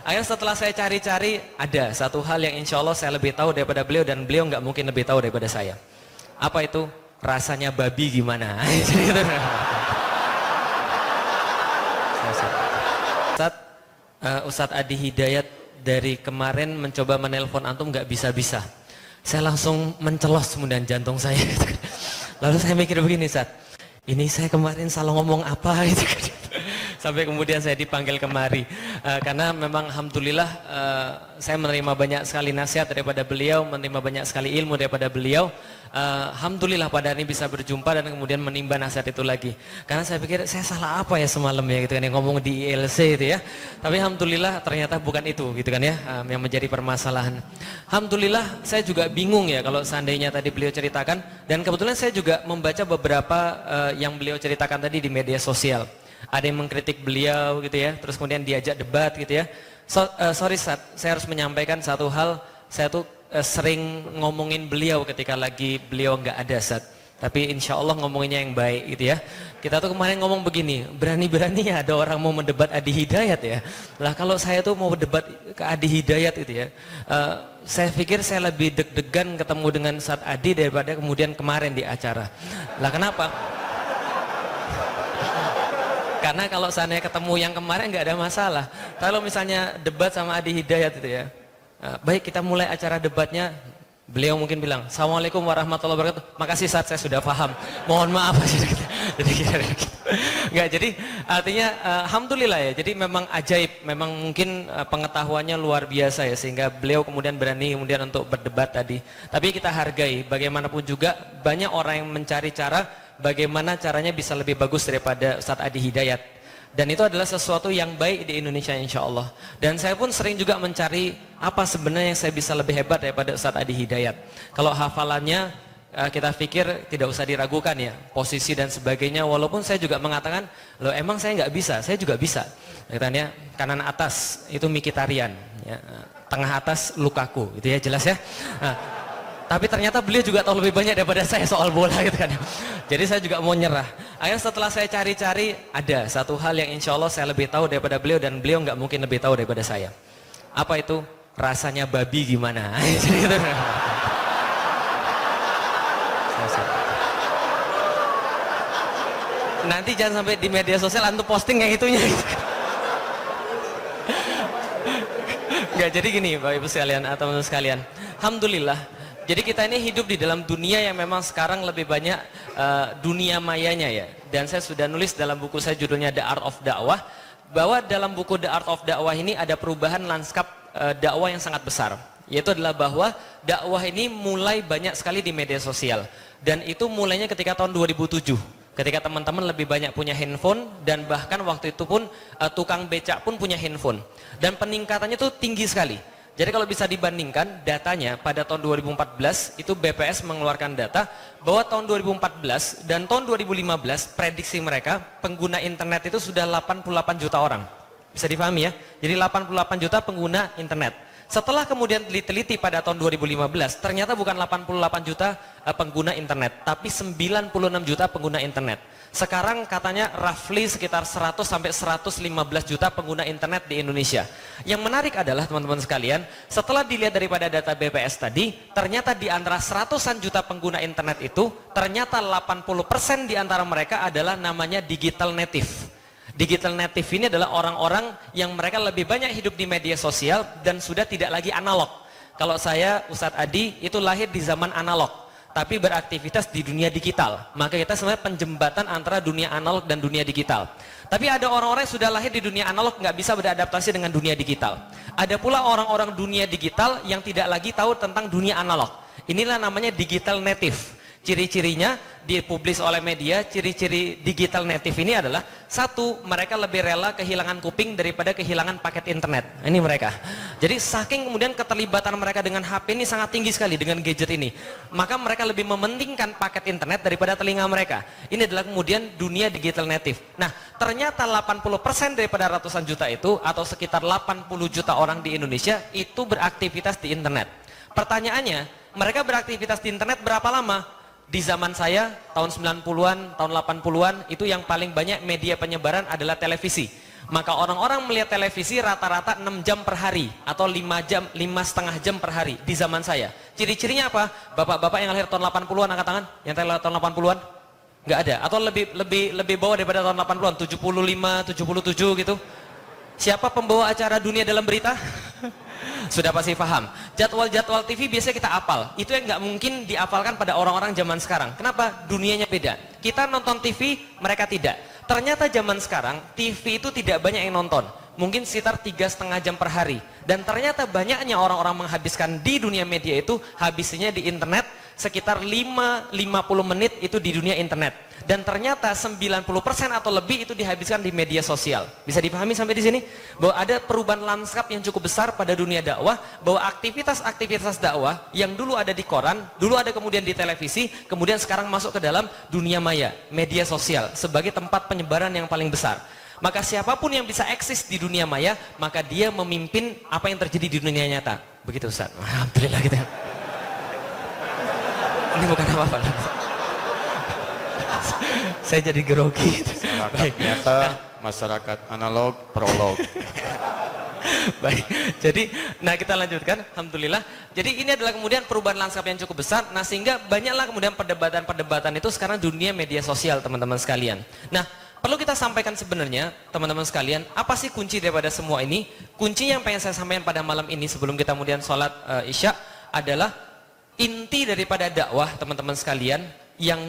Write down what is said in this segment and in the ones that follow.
Akhirnya setelah saya cari-cari, ada satu hal yang insya Allah saya lebih tahu daripada beliau, dan beliau nggak mungkin lebih tahu daripada saya. Apa itu? Rasanya babi gimana? Ustadz, Ustadz Adi Hidayat dari kemarin mencoba menelpon antum nggak bisa-bisa. Saya langsung mencelos kemudian jantung saya. Lalu saya mikir begini, Ustadz, ini saya kemarin salah ngomong apa gitu. Sampai kemudian saya dipanggil kemari, karena memang alhamdulillah saya menerima banyak sekali nasihat daripada beliau, menerima banyak sekali ilmu daripada beliau. Alhamdulillah pada hari ini bisa berjumpa dan kemudian menimba nasihat itu lagi. Karena saya pikir saya salah apa ya semalam ya gitu kan, yang ngomong di ILC itu ya. Tapi alhamdulillah ternyata bukan itu gitu kan ya, yang menjadi permasalahan. Alhamdulillah saya juga bingung ya kalau seandainya tadi beliau ceritakan, dan kebetulan saya juga membaca beberapa yang beliau ceritakan tadi di media sosial. Ada yang mengkritik beliau gitu ya, terus kemudian diajak debat gitu ya. Sorry Ustaz, saya harus menyampaikan satu hal. Saya tuh sering ngomongin beliau ketika lagi beliau nggak ada Ustaz. Tapi insya Allah ngomonginnya yang baik gitu ya. Kita tuh kemarin ngomong begini, berani-berani ya ada orang mau mendebat Adi Hidayat ya. Lah kalau saya tuh mau debat ke Adi Hidayat itu ya, saya pikir saya lebih deg-degan ketemu dengan Ustaz Adi daripada kemudian kemarin di acara. Lah kenapa? Karena kalau seandainya ketemu yang kemarin nggak ada masalah. Kalau misalnya debat sama Adi Hidayat itu ya, baik kita mulai acara debatnya, beliau mungkin bilang, Assalamualaikum warahmatullahi wabarakatuh. Makasih Ustaz, saya sudah paham. Mohon maaf. Jadi nggak, jadi artinya alhamdulillah ya. Jadi memang ajaib, memang mungkin pengetahuannya luar biasa ya, sehingga beliau kemudian berani kemudian untuk berdebat tadi. Tapi kita hargai, bagaimanapun juga banyak orang yang mencari cara bagaimana caranya bisa lebih bagus daripada Ustadz Adi Hidayat, dan itu adalah sesuatu yang baik di Indonesia insya Allah. Dan saya pun sering juga mencari apa sebenarnya yang saya bisa lebih hebat daripada Ustadz Adi Hidayat. Kalau hafalannya kita pikir tidak usah diragukan ya, posisi dan sebagainya, walaupun saya juga mengatakan, loh emang saya nggak bisa, saya juga bisa. Katanya kanan atas itu Mkhitaryan ya, tengah atas Lukaku gitu ya, jelas ya. Tapi ternyata beliau juga tahu lebih banyak daripada saya soal bola gitu kan. Jadi saya juga mau nyerah. Akhirnya setelah saya cari-cari, ada satu hal yang insya Allah saya lebih tahu daripada beliau, dan beliau nggak mungkin lebih tahu daripada saya. Apa itu? Rasanya babi gimana? Jadi gitu. Nanti jangan sampai di media sosial antum posting kayak itunya. Nggak, jadi gini Bapak Ibu sekalian atau teman-teman sekalian. Alhamdulillah. Jadi kita ini hidup di dalam dunia yang memang sekarang lebih banyak dunia mayanya ya. Dan saya sudah nulis dalam buku saya judulnya The Art of Dakwah, bahwa dalam buku The Art of Dakwah ini ada perubahan lanskap dakwah yang sangat besar. Yaitu adalah bahwa dakwah ini mulai banyak sekali di media sosial. Dan itu mulainya ketika tahun 2007. Ketika teman-teman lebih banyak punya handphone, dan bahkan waktu itu pun tukang becak pun punya handphone. Dan peningkatannya itu tinggi sekali. Jadi kalau bisa dibandingkan datanya pada tahun 2014 itu BPS mengeluarkan data bahwa tahun 2014 dan tahun 2015 prediksi mereka pengguna internet itu sudah 88 juta orang. Bisa dipahami ya? Jadi 88 juta pengguna internet. Setelah kemudian diteliti pada tahun 2015 ternyata bukan 88 juta pengguna internet, tapi 96 juta pengguna internet. Sekarang katanya roughly sekitar 100 sampai 115 juta pengguna internet di Indonesia. Yang menarik adalah teman-teman sekalian, setelah dilihat daripada data BPS tadi, ternyata di antara 100-an juta pengguna internet itu, ternyata 80% di antara mereka adalah namanya digital native. Digital native ini adalah orang-orang yang mereka lebih banyak hidup di media sosial dan sudah tidak lagi analog. Kalau saya, Ustadz Adi, itu lahir di zaman analog, tapi beraktivitas di dunia digital. Maka kita sebenarnya penjembatan antara dunia analog dan dunia digital. Tapi ada orang-orang yang sudah lahir di dunia analog nggak bisa beradaptasi dengan dunia digital. Ada pula orang-orang dunia digital yang tidak lagi tahu tentang dunia analog. Inilah namanya digital native. Ciri-cirinya dipublis oleh media, ciri-ciri digital native ini adalah satu, mereka lebih rela kehilangan kuping daripada kehilangan paket internet. Ini mereka. Jadi saking kemudian keterlibatan mereka dengan HP ini sangat tinggi sekali dengan gadget ini. Maka mereka lebih mementingkan paket internet daripada telinga mereka. Ini adalah kemudian dunia digital native. Nah, ternyata 80% daripada ratusan juta itu atau sekitar 80 juta orang di Indonesia itu beraktivitas di internet. Pertanyaannya, mereka beraktivitas di internet berapa lama? Di zaman saya, tahun 90-an, tahun 80-an, itu yang paling banyak media penyebaran adalah televisi. Maka orang-orang melihat televisi rata-rata 6 jam per hari atau 5 jam, 5,5 jam per hari di zaman saya. Ciri-cirinya apa? Bapak-bapak yang lahir tahun 80-an angkat tangan, yang lahir tahun 80-an? Nggak ada. Atau lebih bawah daripada tahun 80-an, 75, 77 gitu. Siapa pembawa acara dunia dalam berita? Sudah pasti paham. Jadwal-jadwal TV biasanya kita apal. Itu yang nggak mungkin diapalkan pada orang-orang zaman sekarang. Kenapa? Dunianya beda. Kita nonton TV, mereka tidak. Ternyata zaman sekarang TV itu tidak banyak yang nonton. Mungkin sekitar 3,5 jam per hari. Dan ternyata banyaknya orang-orang menghabiskan di dunia media itu habisnya di internet sekitar 50 menit itu di dunia internet. Dan ternyata 90% atau lebih itu dihabiskan di media sosial. Bisa dipahami sampai di sini? Bahwa ada perubahan lanskap yang cukup besar pada dunia dakwah, bahwa aktivitas-aktivitas dakwah yang dulu ada di koran, dulu ada kemudian di televisi, kemudian sekarang masuk ke dalam dunia maya, media sosial sebagai tempat penyebaran yang paling besar. Maka siapapun yang bisa eksis di dunia maya, maka dia memimpin apa yang terjadi di dunia nyata. Begitu Ustaz. Alhamdulillah gitu. Ini bukan apa-apa. Saya jadi grogi. Masyarakat nyata, masyarakat analog, prolog. Baik, jadi kita lanjutkan. Alhamdulillah. Jadi ini adalah kemudian perubahan lanskap yang cukup besar. Nah sehingga banyaklah kemudian perdebatan-perdebatan itu sekarang dunia media sosial teman-teman sekalian. Nah perlu kita sampaikan sebenarnya teman-teman sekalian, apa sih kunci daripada semua ini? Kunci yang pengen saya sampaikan pada malam ini sebelum kita kemudian sholat isya adalah inti daripada dakwah teman-teman sekalian yang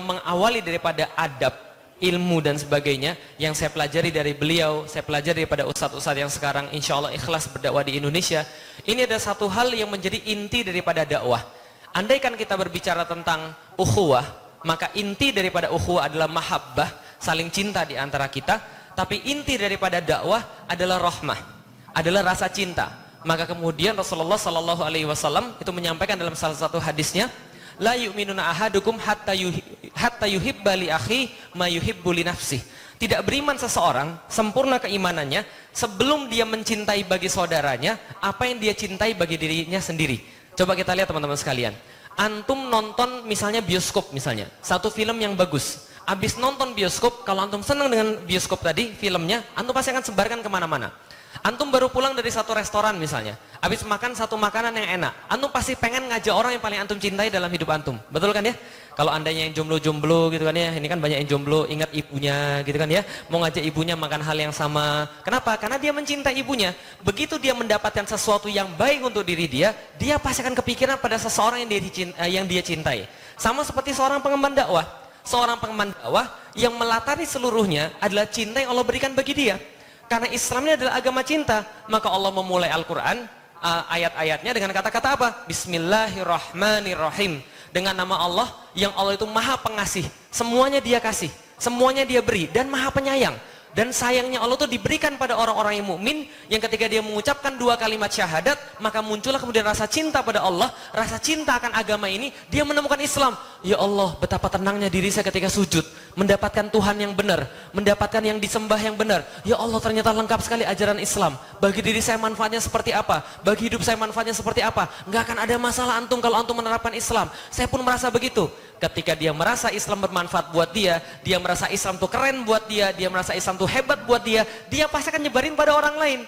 mengawali daripada adab, ilmu dan sebagainya yang saya pelajari dari beliau, saya pelajari daripada ustadz-ustadz yang sekarang insya Allah ikhlas berdakwah di Indonesia. Ini ada satu hal yang menjadi inti daripada dakwah. Andaikan kita berbicara tentang ukhuwah, maka inti daripada ukhuwah adalah mahabbah, saling cinta di antara kita. Tapi inti daripada dakwah adalah rahmah, adalah rasa cinta. Maka kemudian Rasulullah Sallallahu Alaihi Wasallam itu menyampaikan dalam salah satu hadisnya, la yu'minuna ahadukum hatta yuhibba li akhi ma yuhibbu li nafsih. Tidak beriman seseorang sempurna keimanannya sebelum dia mencintai bagi saudaranya apa yang dia cintai bagi dirinya sendiri. Coba kita lihat teman-teman sekalian. Antum nonton misalnya bioskop misalnya, satu film yang bagus. Abis nonton bioskop, kalau antum senang dengan bioskop tadi, filmnya, antum pasti akan sebarkan kemana-mana. Antum baru pulang dari satu restoran misalnya, habis makan satu makanan yang enak, antum pasti pengen ngajak orang yang paling antum cintai dalam hidup antum, betul kan ya? Kalau andanya yang jomblo-jomblo gitu kan ya, ini kan banyak yang jomblo, ingat ibunya gitu kan ya, mau ngajak ibunya makan hal yang sama. Kenapa? Karena dia mencintai ibunya. Begitu dia mendapatkan sesuatu yang baik untuk diri dia pasti akan kepikiran pada seseorang yang dia cintai. Sama seperti seorang pengemban dakwah. Seorang pengemban dakwah yang melatari seluruhnya adalah cinta yang Allah berikan bagi dia. Karena Islam ini adalah agama cinta, maka Allah memulai Al-Quran ayat-ayatnya dengan kata-kata apa? Bismillahirrahmanirrahim. Dengan nama Allah yang Allah itu maha pengasih, semuanya dia kasih, semuanya dia beri dan maha penyayang. Dan sayangnya Allah itu diberikan pada orang-orang yang mukmin yang ketika dia mengucapkan 2 kalimat syahadat, maka muncullah kemudian rasa cinta pada Allah, rasa cinta akan agama ini, dia menemukan Islam. Ya Allah, betapa tenangnya diri saya ketika sujud, mendapatkan Tuhan yang benar, mendapatkan yang disembah yang benar. Ya Allah, ternyata lengkap sekali ajaran Islam. Bagi diri saya manfaatnya seperti apa? Bagi hidup saya manfaatnya seperti apa? Nggak akan ada masalah antum kalau antum menerapkan Islam. Saya pun merasa begitu. Ketika dia merasa Islam bermanfaat buat dia merasa Islam tuh keren buat dia merasa Islam tuh hebat buat dia pasti akan nyebarin pada orang lain.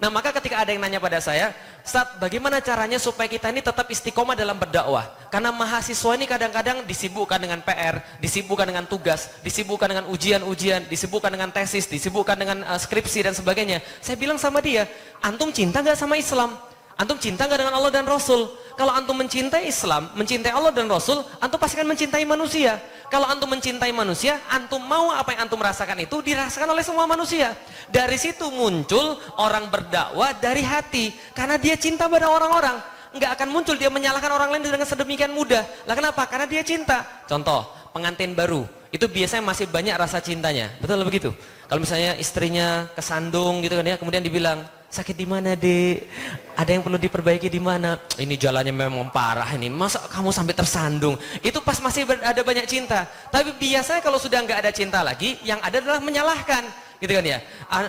Nah maka ketika ada yang nanya pada saya, Ustaz, bagaimana caranya supaya kita ini tetap istiqomah dalam berdakwah? Karena mahasiswa ini kadang-kadang disibukkan dengan PR, disibukkan dengan tugas, disibukkan dengan ujian-ujian, disibukkan dengan tesis, disibukkan dengan skripsi dan sebagainya. Saya bilang sama dia, antum cinta gak sama Islam? Antum cinta gak dengan Allah dan Rasul? Kalau antum mencintai Islam, mencintai Allah dan Rasul, antum pasti akan mencintai manusia. Kalau antum mencintai manusia, antum mau apa yang antum rasakan itu dirasakan oleh semua manusia. Dari situ muncul orang berdakwah dari hati, karena dia cinta pada orang-orang. Nggak akan muncul dia menyalahkan orang lain dengan sedemikian mudah. Lah kenapa? Karena dia cinta. Contoh, pengantin baru, itu biasanya masih banyak rasa cintanya. Betul begitu? Kalau misalnya istrinya kesandung gitu kan ya, kemudian dibilang, sakit di mana dek? Ada yang perlu diperbaiki di mana? Ini jalannya memang parah ini. Masa kamu sampai tersandung? Itu pas masih ada banyak cinta. Tapi biasanya kalau sudah nggak ada cinta lagi, yang ada adalah menyalahkan, gitu kan ya?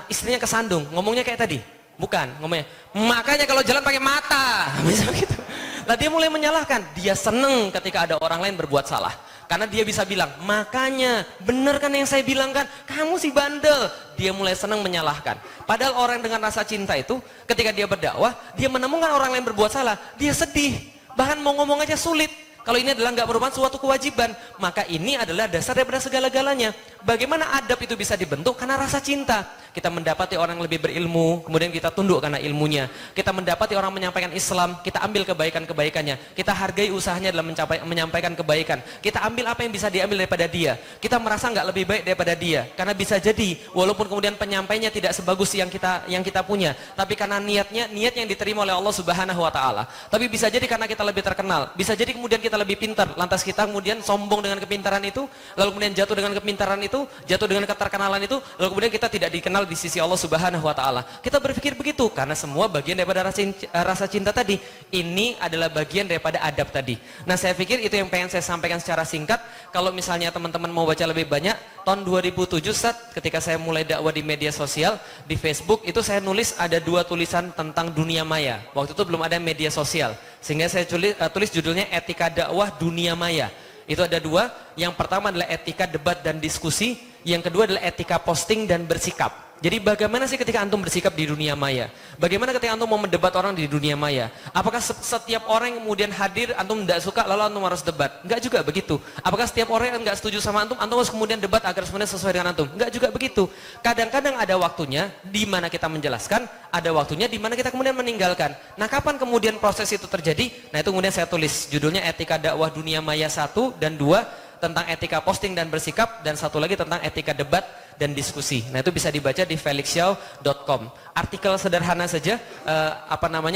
Istrinya kesandung, ngomongnya kayak tadi. Bukan, ngomongnya, makanya kalau jalan pakai mata. Misalnya gitu. Lah dia mulai menyalahkan. Dia seneng ketika ada orang lain berbuat salah. Karena dia bisa bilang, makanya bener kan yang saya bilang kan, kamu si bandel. Dia mulai senang menyalahkan. Padahal orang dengan rasa cinta itu, ketika dia berdakwah, dia menemukan orang lain berbuat salah, dia sedih. Bahkan mau ngomong aja sulit. Kalau ini adalah nggak merupakan suatu kewajiban, maka ini adalah dasar daripada segala-galanya. Bagaimana adab itu bisa dibentuk? Karena rasa cinta. Kita mendapati orang yang lebih berilmu, kemudian kita tunduk karena ilmunya. Kita mendapati orang menyampaikan Islam, kita ambil kebaikan-kebaikannya. Kita hargai usahanya dalam menyampaikan kebaikan. Kita ambil apa yang bisa diambil daripada dia. Kita merasa nggak lebih baik daripada dia. Karena bisa jadi, walaupun kemudian penyampainya tidak sebagus yang kita punya, tapi karena niat yang diterima oleh Allah Subhanahu Wa Taala. Tapi bisa jadi karena kita lebih terkenal. Bisa jadi kemudian kita lebih pintar. Lantas kita kemudian sombong dengan kepintaran itu, lalu kemudian jatuh dengan kepintaran itu, jatuh dengan keterkenalan itu, lalu kemudian kita tidak dikenal di sisi Allah Subhanahu Wa Taala. Kita berpikir begitu karena semua bagian daripada rasa cinta tadi. Ini adalah bagian daripada adab tadi. Nah, saya pikir itu yang pengen saya sampaikan secara singkat. Kalau misalnya teman-teman mau baca lebih banyak, tahun 2007 ketika saya mulai dakwah di media sosial, di Facebook itu saya nulis ada 2 tulisan tentang dunia maya. Waktu itu belum ada media sosial, sehingga saya tulis judulnya Etika Dakwah Dunia Maya. Itu ada 2. Yang pertama adalah etika debat dan diskusi. Yang kedua adalah etika posting dan bersikap. Jadi bagaimana sih ketika antum bersikap di dunia maya? Bagaimana ketika antum mau mendebat orang di dunia maya? Apakah setiap orang yang kemudian hadir antum tidak suka lalu antum harus debat? Enggak juga begitu. Apakah setiap orang yang enggak setuju sama antum harus kemudian debat agar semuanya sesuai dengan antum? Enggak juga begitu. Kadang-kadang ada waktunya di mana kita menjelaskan, ada waktunya di mana kita kemudian meninggalkan. Nah, kapan kemudian proses itu terjadi? Nah, itu kemudian saya tulis judulnya Etika Dakwah Dunia Maya 1 dan 2, tentang etika posting dan bersikap, dan satu lagi tentang etika debat dan diskusi. Nah, itu bisa dibaca di felixyao.com. Artikel sederhana saja,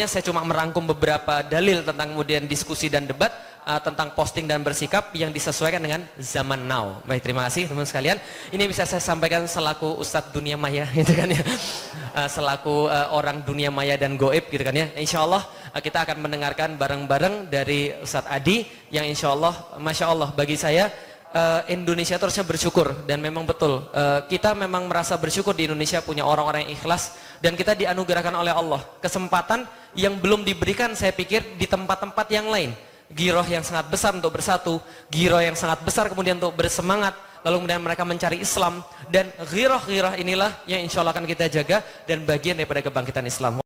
saya cuma merangkum beberapa dalil tentang kemudian diskusi dan debat, tentang posting dan bersikap yang disesuaikan dengan zaman now. Baik, terima kasih teman-teman sekalian. Ini bisa saya sampaikan selaku Ustadz dunia maya, gitu kan ya. Selaku orang dunia maya dan goib, gitu kan ya. Insya Allah kita akan mendengarkan bareng-bareng dari Ustadz Adi yang insya Allah, masya Allah bagi saya Indonesia terusnya bersyukur, dan memang betul kita memang merasa bersyukur di Indonesia punya orang-orang yang ikhlas, dan kita dianugerahkan oleh Allah kesempatan yang belum diberikan saya pikir di tempat-tempat yang lain. Giroh yang sangat besar untuk bersatu, giroh yang sangat besar kemudian untuk bersemangat, lalu kemudian mereka mencari Islam, dan giroh inilah yang insya Allah akan kita jaga dan bagian daripada kebangkitan Islam.